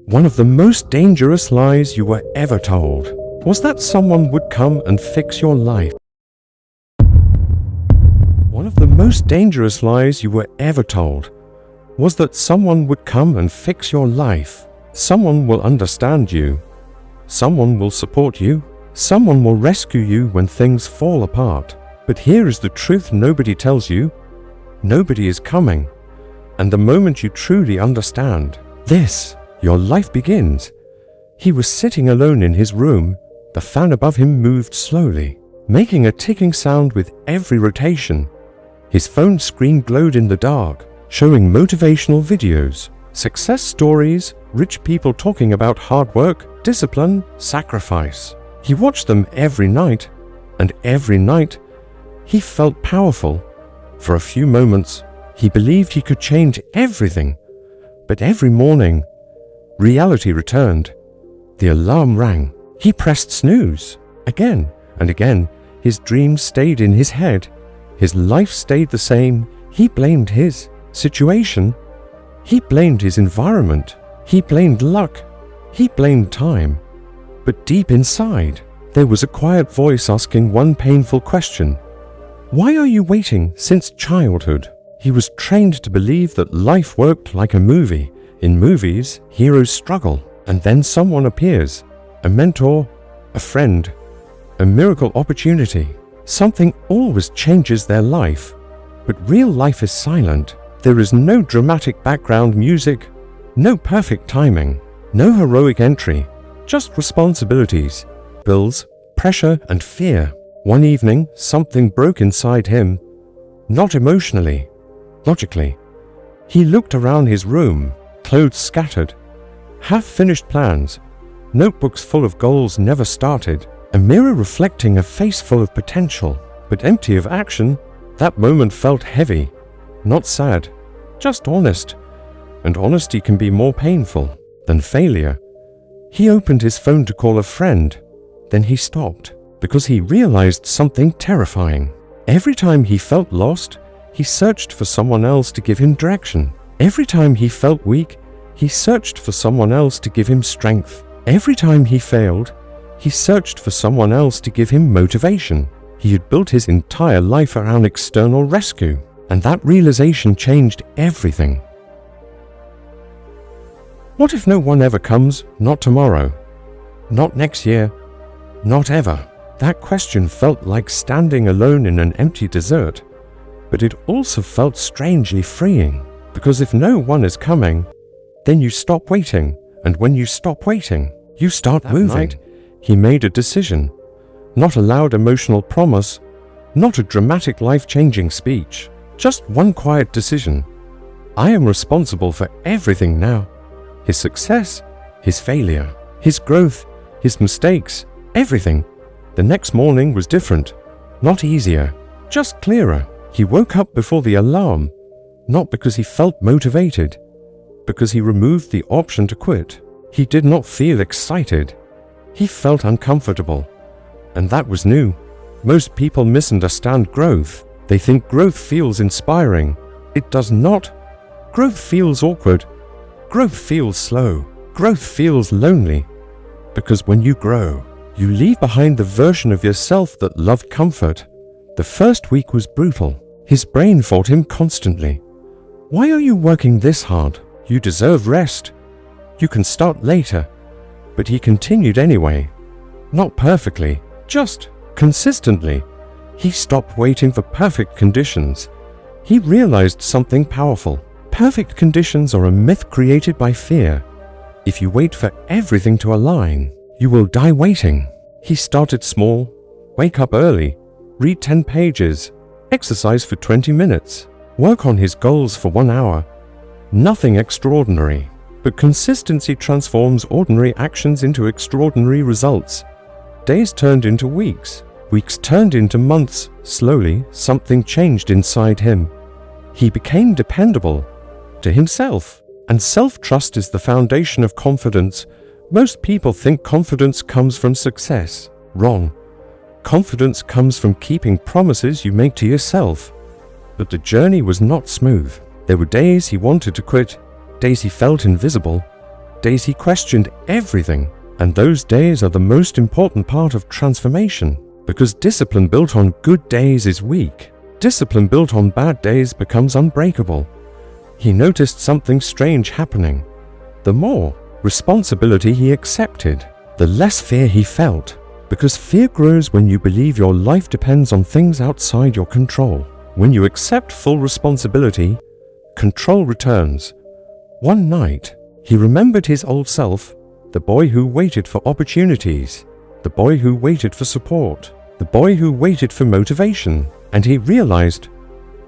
One of the most dangerous lies you were ever told was that someone would come and fix your life. One of the most dangerous lies you were ever told was that someone would come and fix your life. Someone will understand you. Someone will support you. Someone will rescue you when things fall apart. But here is the truth nobody tells you. Nobody is coming. And the moment you truly understand this, your life begins. He was sitting alone in his room. The fan above him moved slowly, making a ticking sound with every rotation. His phone screen glowed in the dark, showing motivational videos, success stories, rich people talking about hard work, discipline, sacrifice. He watched them every night, and every night he felt powerful. For a few moments, he believed he could change everything. But every morning, reality returned. The alarm rang. He pressed snooze. Again and again, his dreams stayed in his head. His life stayed the same. He blamed his situation. He blamed his environment. He blamed luck. He blamed time. But deep inside, there was a quiet voice asking one painful question. Why are you waiting since childhood? He was trained to believe that life worked like a movie. In movies, heroes struggle, and then someone appears. A mentor, a friend, a miracle opportunity. Something always changes their life. But real life is silent. There is no dramatic background music, no perfect timing, no heroic entry, just responsibilities, bills, pressure, and fear. One evening, something broke inside him. Not emotionally, logically. He looked around his room, clothes scattered, half-finished plans, notebooks full of goals never started, a mirror reflecting a face full of potential, but empty of action. That moment felt heavy, not sad, just honest. And honesty can be more painful than failure. He opened his phone to call a friend. Then he stopped, because he realized something terrifying. Every time he felt lost, he searched for someone else to give him direction. Every time he felt weak, he searched for someone else to give him strength. Every time he failed, he searched for someone else to give him motivation. He had built his entire life around external rescue, and that realization changed everything. What if no one ever comes? Not tomorrow, not next year, not ever. That question felt like standing alone in an empty desert, but it also felt strangely freeing, because if no one is coming, then you stop waiting, and when you stop waiting, you start moving. He made a decision, not a loud emotional promise, not a dramatic life-changing speech, just one quiet decision. I am responsible for everything now. His success, his failure, his growth, his mistakes, everything. The next morning was different, not easier, just clearer. He woke up before the alarm, not because he felt motivated, because he removed the option to quit. He did not feel excited. He felt uncomfortable, and that was new. Most people misunderstand growth. They think growth feels inspiring. It does not. Growth feels awkward. Growth feels slow. Growth feels lonely. Because when you grow, you leave behind the version of yourself that loved comfort. The first week was brutal. His brain fought him constantly. Why are you working this hard? You deserve rest. You can start later. But he continued anyway. Not perfectly, just consistently. He stopped waiting for perfect conditions. He realized something powerful. Perfect conditions are a myth created by fear. If you wait for everything to align, you will die waiting. He started small. Wake up early. Read 10 pages. Exercise for 20 minutes. Work on his goals for 1 hour. Nothing extraordinary. But consistency transforms ordinary actions into extraordinary results. Days turned into weeks. Weeks turned into months. Slowly, something changed inside him. He became dependable to himself. And self-trust is the foundation of confidence. Most people think confidence comes from success. Wrong. Confidence comes from keeping promises you make to yourself. But the journey was not smooth. There were days he wanted to quit, days he felt invisible, days he questioned everything. And those days are the most important part of transformation, because discipline built on good days is weak. Discipline built on bad days becomes unbreakable. He noticed something strange happening. The more responsibility he accepted, the less fear he felt, because fear grows when you believe your life depends on things outside your control. When you accept full responsibility, control returns. One night, he remembered his old self, the boy who waited for opportunities, the boy who waited for support, the boy who waited for motivation, and he realized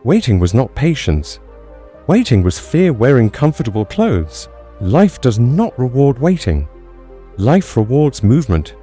waiting was not patience. Waiting was fear wearing comfortable clothes. Life does not reward waiting. Life rewards movement,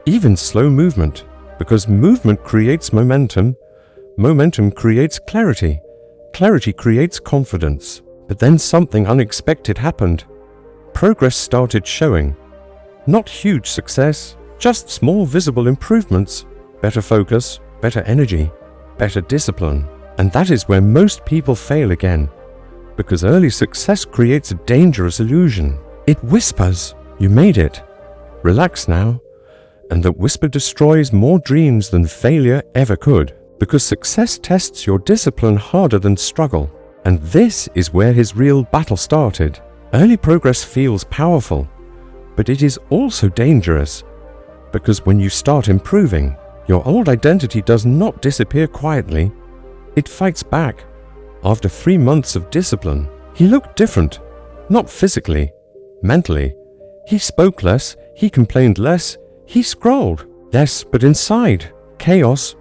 even slow movement, because movement creates momentum. Momentum creates clarity. Clarity creates confidence. But then something unexpected happened. Progress started showing. Not huge success, just small visible improvements. Better focus, better energy, better discipline. And that is where most people fail again. Because early success creates a dangerous illusion. It whispers, "You made it. Relax now." And that whisper destroys more dreams than failure ever could. Because success tests your discipline harder than struggle. And this is where his real battle started. Early progress feels powerful, but it is also dangerous. Because when you start improving, your old identity does not disappear quietly. It fights back. After 3 months of discipline, he looked different. Not physically, mentally. He spoke less, he complained less, he scrolled less, but inside, chaos.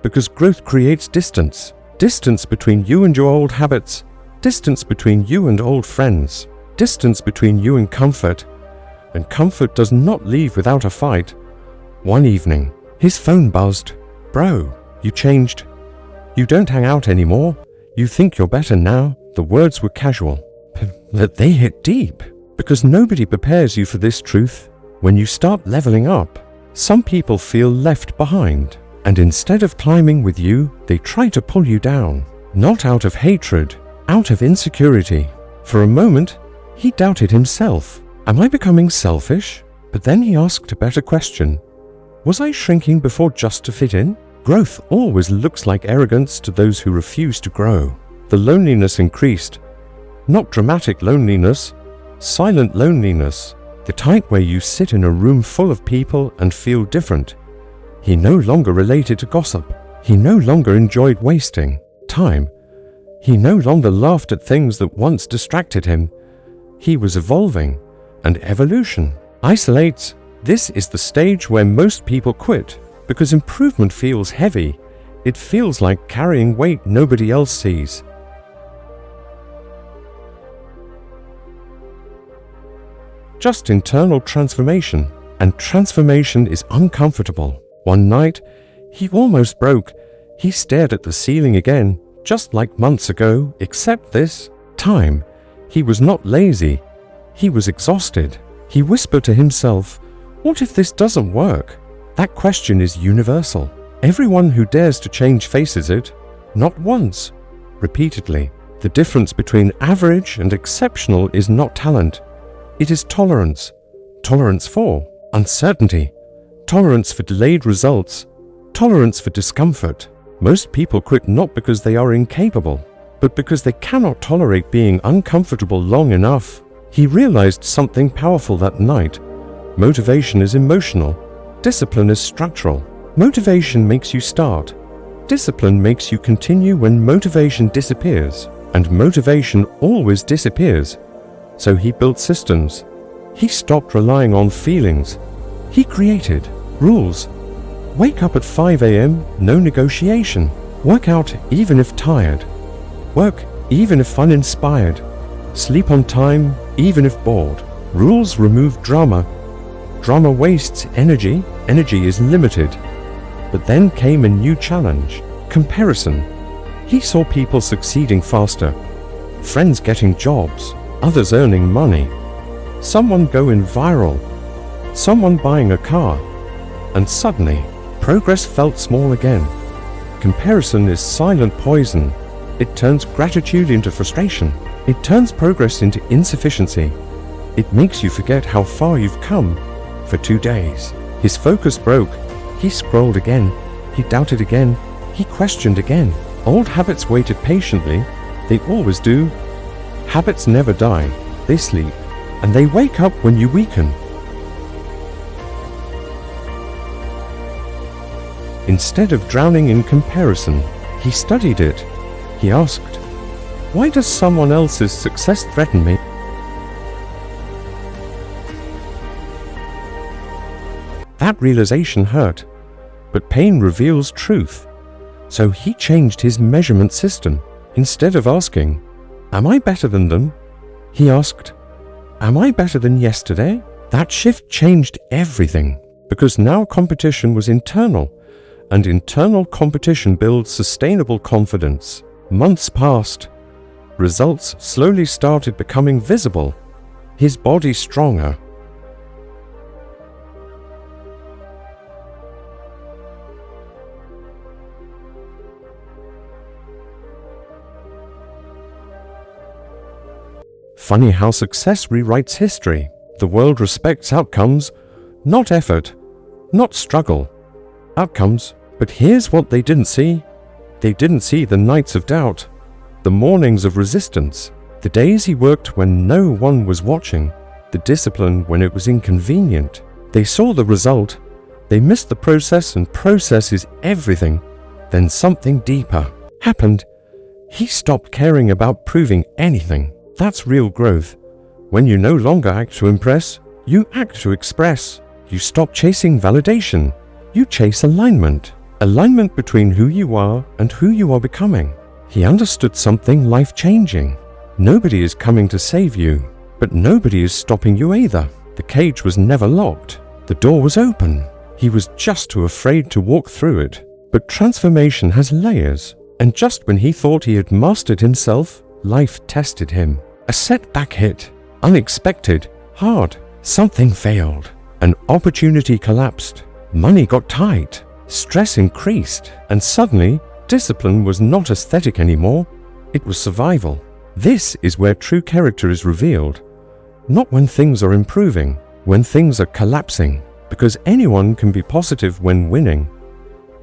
Because growth creates distance. Distance between you and your old habits. Distance between you and old friends. Distance between you and comfort. And comfort does not leave without a fight. One evening, his phone buzzed. "Bro, you changed. You don't hang out anymore. You think you're better now." The words were casual, but they hit deep. Because nobody prepares you for this truth. When you start leveling up, some people feel left behind. And instead of climbing with you, they try to pull you down. Not out of hatred, out of insecurity. For a moment, he doubted himself. Am I becoming selfish? But then he asked a better question. Was I shrinking before just to fit in? Growth always looks like arrogance to those who refuse to grow. The loneliness increased. Not dramatic loneliness, silent loneliness. The type where you sit in a room full of people and feel different. He no longer related to gossip. He no longer enjoyed wasting time. He no longer laughed at things that once distracted him. He was evolving, and evolution isolates. This is the stage where most people quit, because improvement feels heavy. It feels like carrying weight nobody else sees. Just internal transformation, and transformation is uncomfortable. One night, he almost broke. He stared at the ceiling again, just like months ago, except this time, he was not lazy. He was exhausted. He whispered to himself, "What if this doesn't work?" That question is universal. Everyone who dares to change faces it, not once, repeatedly. The difference between average and exceptional is not talent. It is tolerance. Tolerance for uncertainty. Tolerance for delayed results. Tolerance for discomfort. Most people quit not because they are incapable, but because they cannot tolerate being uncomfortable long enough. He realized something powerful that night. Motivation is emotional. Discipline is structural. Motivation makes you start. Discipline makes you continue when motivation disappears. And motivation always disappears. So he built systems. He stopped relying on feelings. He created rules. Wake up at 5 a.m., no negotiation. Work out even if tired. Work even if uninspired. Sleep on time even if bored. Rules remove drama. Drama wastes energy. Energy is limited. But then came a new challenge. Comparison. He saw people succeeding faster. Friends getting jobs. Others earning money. Someone going viral. Someone buying a car. And suddenly, progress felt small again. Comparison is silent poison. It turns gratitude into frustration. It turns progress into insufficiency. It makes you forget how far you've come. For 2 days, his focus broke. He scrolled again. He doubted again. He questioned again. Old habits waited patiently. They always do. Habits never die. They sleep, and they wake up when you weaken. Instead of drowning in comparison, he studied it. He asked, "Why does someone else's success threaten me?" That realization hurt, but pain reveals truth. So he changed his measurement system. Instead of asking, "Am I better than them?" he asked, "Am I better than yesterday?" That shift changed everything, because now competition was internal, and internal competition builds sustainable confidence. Months passed. Results slowly started becoming visible. His body stronger. Funny how success rewrites history. The world respects outcomes, not effort, not struggle. Outcomes. But here's what they didn't see. They didn't see the nights of doubt, the mornings of resistance, the days he worked when no one was watching, the discipline when it was inconvenient. They saw the result. They missed the process, and process is everything. Then something deeper happened. He stopped caring about proving anything. That's real growth. When you no longer act to impress, you act to express. You stop chasing validation. You chase alignment. Alignment between who you are and who you are becoming. He understood something life-changing. Nobody is coming to save you, but nobody is stopping you either. The cage was never locked. The door was open. He was just too afraid to walk through it. But transformation has layers, and just when he thought he had mastered himself, life tested him. A setback hit. Unexpected. Hard. Something failed. An opportunity collapsed. Money got tight. Stress increased. And suddenly, discipline was not aesthetic anymore. It was survival. This is where true character is revealed. Not when things are improving, when things are collapsing. Because anyone can be positive when winning.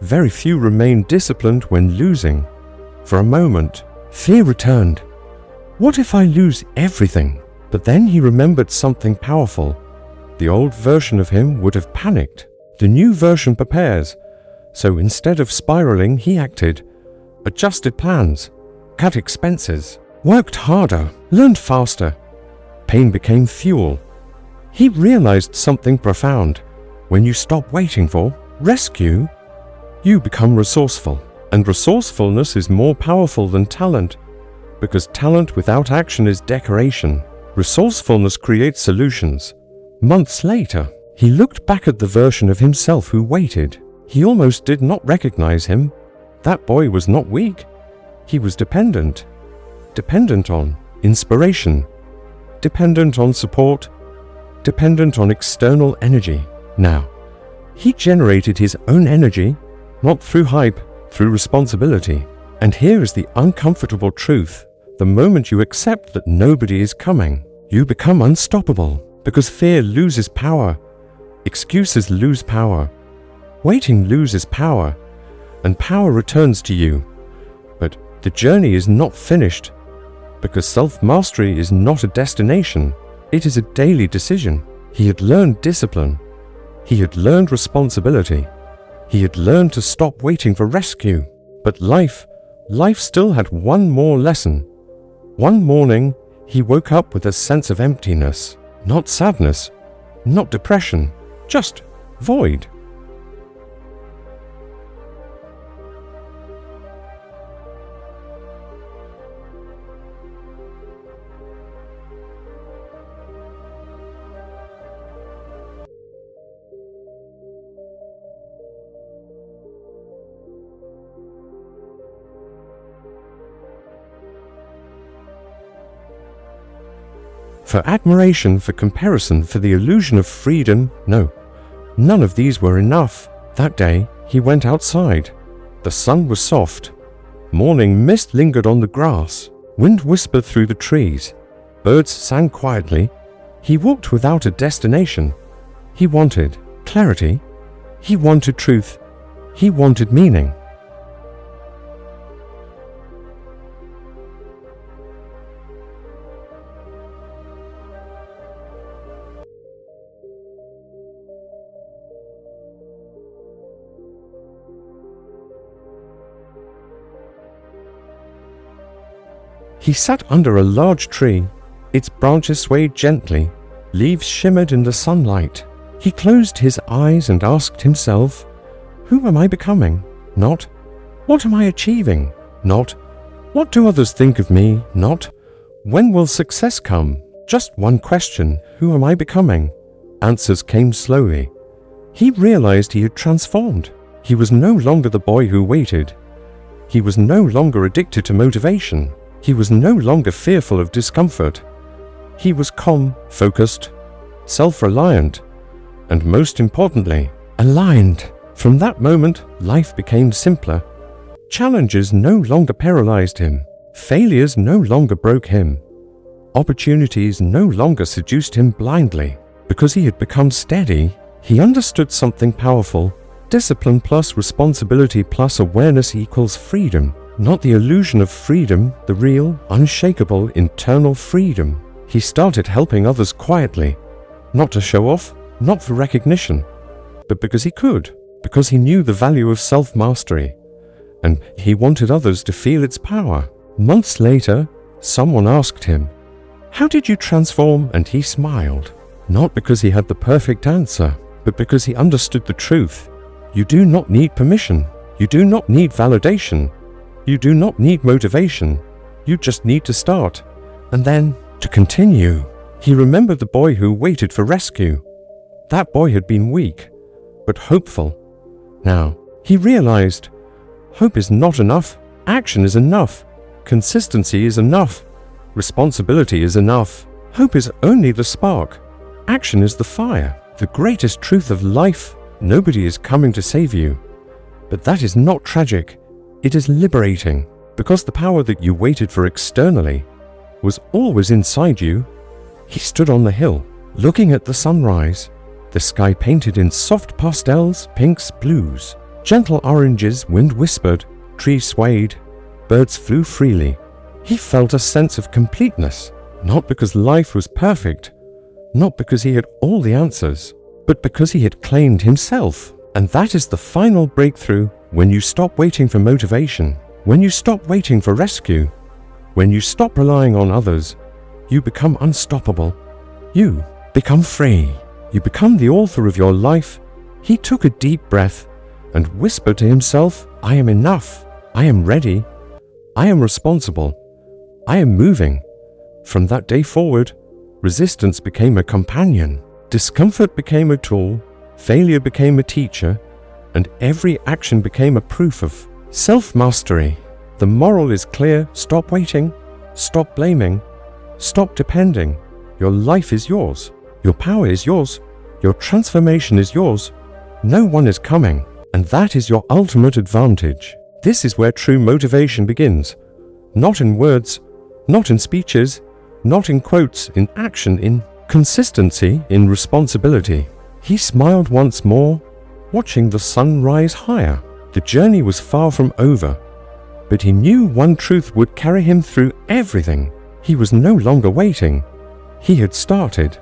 Very few remain disciplined when losing. For a moment, fear returned. What if I lose everything? But then he remembered something powerful. The old version of him would have panicked. The new version prepares. So instead of spiraling, he acted. Adjusted plans. Cut expenses. Worked harder. Learned faster. Pain became fuel. He realized something profound. When you stop waiting for rescue, you become resourceful. And resourcefulness is more powerful than talent. Because talent without action is decoration. Resourcefulness creates solutions. Months later, he looked back at the version of himself who waited. He almost did not recognize him. That boy was not weak. He was dependent. Dependent on inspiration. Dependent on support. Dependent on external energy. Now, he generated his own energy, not through hype, through responsibility. And here is the uncomfortable truth. The moment you accept that nobody is coming, you become unstoppable, because fear loses power. Excuses lose power. Waiting loses power, and power returns to you. But the journey is not finished, because self-mastery is not a destination. It is a daily decision. He had learned discipline. He had learned responsibility. He had learned to stop waiting for rescue. But life still had one more lesson. One morning, he woke up with a sense of emptiness. Not sadness, not depression, just void. For admiration, for comparison, for the illusion of freedom, no. None of these were enough. That day, he went outside. The sun was soft. Morning mist lingered on the grass. Wind whispered through the trees. Birds sang quietly. He walked without a destination. He wanted clarity. He wanted truth. He wanted meaning. He sat under a large tree. Its branches swayed gently. Leaves shimmered in the sunlight. He closed his eyes and asked himself, who am I becoming? Not, what am I achieving? Not, what do others think of me? Not, when will success come? Just one question, who am I becoming? Answers came slowly. He realized he had transformed. He was no longer the boy who waited. He was no longer addicted to motivation. He was no longer fearful of discomfort. He was calm, focused, self-reliant, and most importantly, aligned. From that moment, life became simpler. Challenges no longer paralyzed him. Failures no longer broke him. Opportunities no longer seduced him blindly. Because he had become steady, he understood something powerful. Discipline plus responsibility plus awareness equals freedom. Not the illusion of freedom, the real, unshakable, internal freedom. He started helping others quietly. Not to show off, not for recognition, but because he could. Because he knew the value of self-mastery. And he wanted others to feel its power. Months later, someone asked him, how did you transform? And he smiled. Not because he had the perfect answer, but because he understood the truth. You do not need permission. You do not need validation. You do not need motivation. You just need to start, and then to continue. He remembered the boy who waited for rescue. That boy had been weak, but hopeful. Now, he realized, hope is not enough. Action is enough. Consistency is enough. Responsibility is enough. Hope is only the spark. Action is the fire. The greatest truth of life, nobody is coming to save you. But that is not tragic. It is liberating, because the power that you waited for externally was always inside you. He stood on the hill, looking at the sunrise. The sky painted in soft pastels, pinks, blues, gentle oranges. Wind whispered, trees swayed, birds flew freely. He felt a sense of completeness, not because life was perfect, not because he had all the answers, but because he had claimed himself. And that is the final breakthrough. When you stop waiting for motivation, when you stop waiting for rescue, when you stop relying on others, you become unstoppable. You become free. You become the author of your life. He took a deep breath and whispered to himself, I am enough. I am ready. I am responsible. I am moving. From that day forward, resistance became a companion. Discomfort became a tool. Failure became a teacher. And every action became a proof of self-mastery. The moral is clear. Stop waiting. Stop blaming. Stop depending. Your life is yours. Your power is yours. Your transformation is yours. No one is coming. And that is your ultimate advantage. This is where true motivation begins. Not in words, not in speeches, not in quotes, in action, in consistency, in responsibility. He smiled once more, watching the sun rise higher. The journey was far from over, but he knew one truth would carry him through everything. He was no longer waiting. He had started.